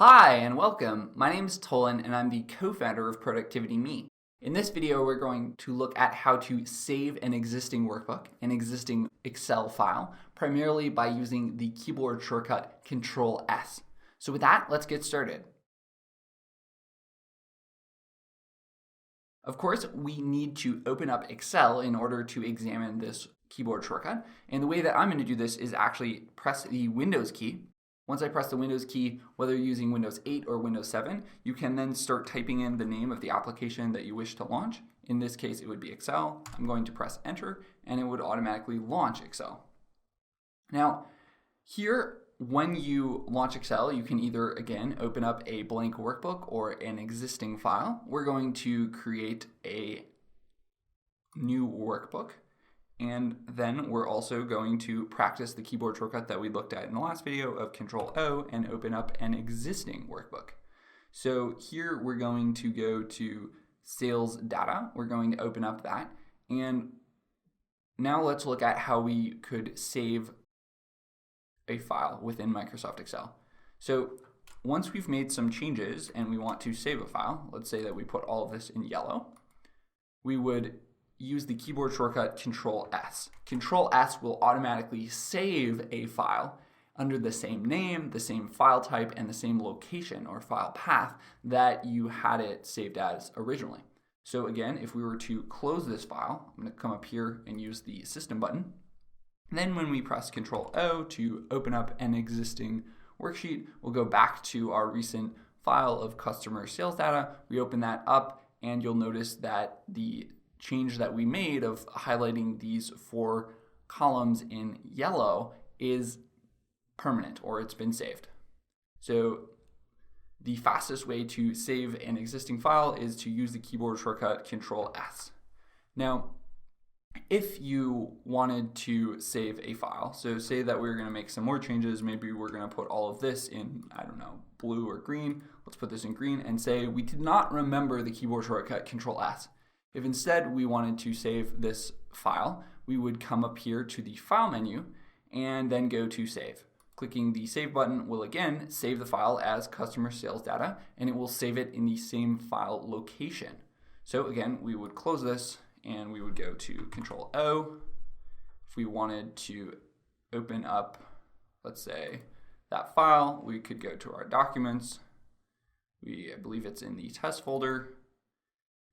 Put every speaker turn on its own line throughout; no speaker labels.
Hi and welcome. My name is Tolan and I'm the co-founder of Productivity Me. In this video, we're going to look at how to save an existing workbook, an existing Excel file, primarily by using the keyboard shortcut Ctrl S. So with that, let's get started. Of course, we need to open up Excel in order to examine this keyboard shortcut. And the way that I'm going to do this is actually press the Windows key. Once I press the Windows key, whether you're using Windows 8 or Windows 7, you can then start typing in the name of the application that you wish to launch. In this case, it would be Excel. I'm going to press Enter, and it would automatically launch Excel. Now, here, when you launch Excel, you can either, again, open up a blank workbook or an existing file. We're going to create a new workbook. And then we're also going to practice the keyboard shortcut that we looked at in the last video of Ctrl O and open up an existing workbook. So here we're going to go to sales data. We're going to open up that. And now let's look at how we could save a file within Microsoft Excel. So once we've made some changes and we want to save a file, let's say that we put all of this in yellow, we would use the keyboard shortcut Ctrl S. Ctrl S will automatically save a file under the same name, the same file type, and the same location or file path that you had it saved as originally. So again, if we were to close this file, I'm going to come up here and use the System button. And then when we press Ctrl O to open up an existing worksheet, we'll go back to our recent file of customer sales data. We open that up, and you'll notice that the change that we made of highlighting these 4 columns in yellow is permanent, or it's been saved. So the fastest way to save an existing file is to use the keyboard shortcut Ctrl S. Now, if you wanted to save a file, so say that we're going to make some more changes, maybe we're going to put all of this in, I don't know, blue or green. Let's put this in green and say we did not remember the keyboard shortcut Ctrl S. If instead we wanted to save this file, we would come up here to the File menu and then go to Save. Clicking the Save button will again save the file as customer sales data, and it will save it in the same file location. So again, we would close this and we would go to Ctrl O. If we wanted to open up, let's say, that file, we could go to our documents. I believe it's in the test folder.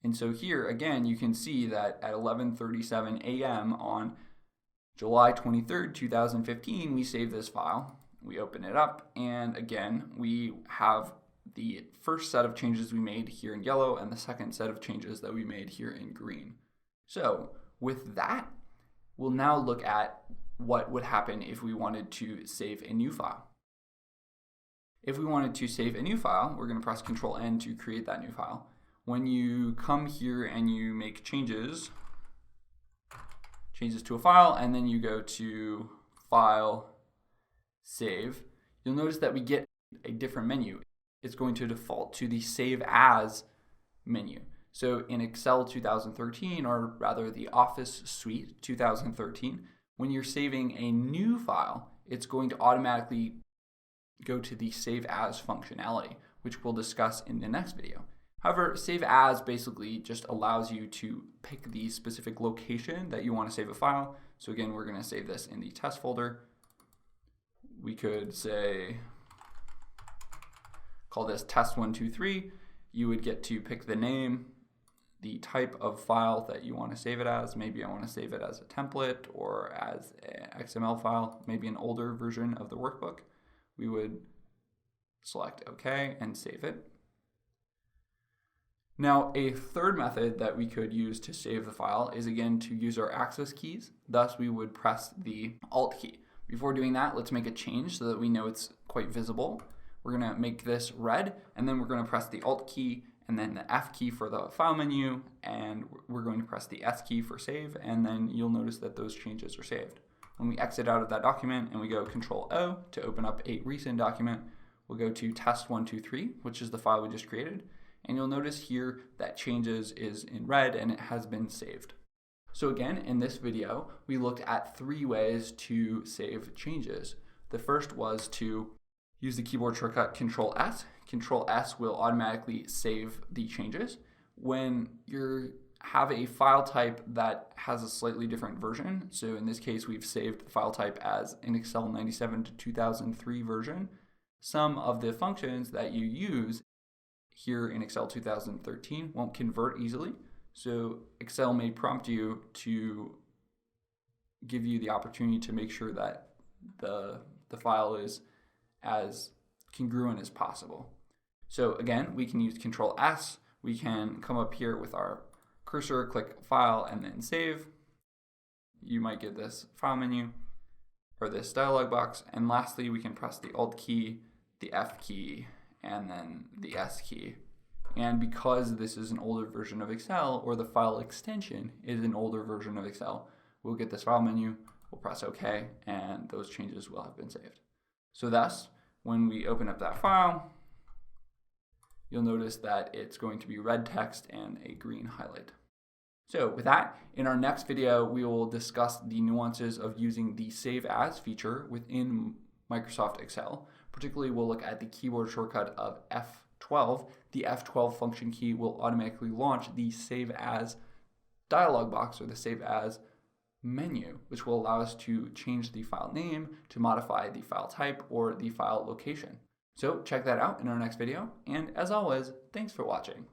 And so here, again, you can see that at 11:37 a.m. on July 23rd, 2015, we save this file. We open it up, and again, we have the first set of changes we made here in yellow and the second set of changes that we made here in green. So with that, we'll now look at what would happen if we wanted to save a new file. If we wanted to save a new file, we're going to press Ctrl N to create that new file. When you come here and you make changes to a file, and then you go to File, Save, you'll notice that we get a different menu. It's going to default to the Save As menu. So in Excel 2013, or rather the Office Suite 2013, when you're saving a new file, it's going to automatically go to the Save As functionality, which we'll discuss in the next video. However, Save As basically just allows you to pick the specific location that you want to save a file. So again, we're going to save this in the test folder. We could say, call this test123. You would get to pick the name, the type of file that you want to save it as. Maybe I want to save it as a template or as an XML file, maybe an older version of the workbook. We would select OK and save it. Now, a third method that we could use to save the file is, again, to use our access keys. Thus, we would press the Alt key. Before doing that, let's make a change so that we know it's quite visible. We're going to make this red, and then we're going to press the Alt key and then the F key for the File menu, and we're going to press the S key for Save, and then you'll notice that those changes are saved. When we exit out of that document and we go Ctrl O to open up a recent document, we'll go to test123, which is the file we just created. And you'll notice here that changes is in red and it has been saved. So again, in this video, we looked at 3 ways to save changes. The first was to use the keyboard shortcut Ctrl S. Ctrl S will automatically save the changes. When you have a file type that has a slightly different version, so in this case we've saved the file type as an Excel 97 to 2003 version, some of the functions that you use here in Excel 2013 won't convert easily. So Excel may prompt you to give you the opportunity to make sure that the file is as congruent as possible. So again, we can use Ctrl S. We can come up here with our cursor, click File, and then Save. You might get this file menu or this dialog box. And lastly, we can press the Alt key, the F key, and then the S key. And because this is an older version of Excel, or the file extension is an older version of Excel, we'll get this file menu, we'll press OK, and those changes will have been saved. So thus, when we open up that file, you'll notice that it's going to be red text and a green highlight. So with that, in our next video, we will discuss the nuances of using the Save As feature within Microsoft Excel. Particularly, we'll look at the keyboard shortcut of F12. The F12 function key will automatically launch the Save As dialog box, or the Save As menu, which will allow us to change the file name, to modify the file type, or the file location. So check that out in our next video, and as always, thanks for watching.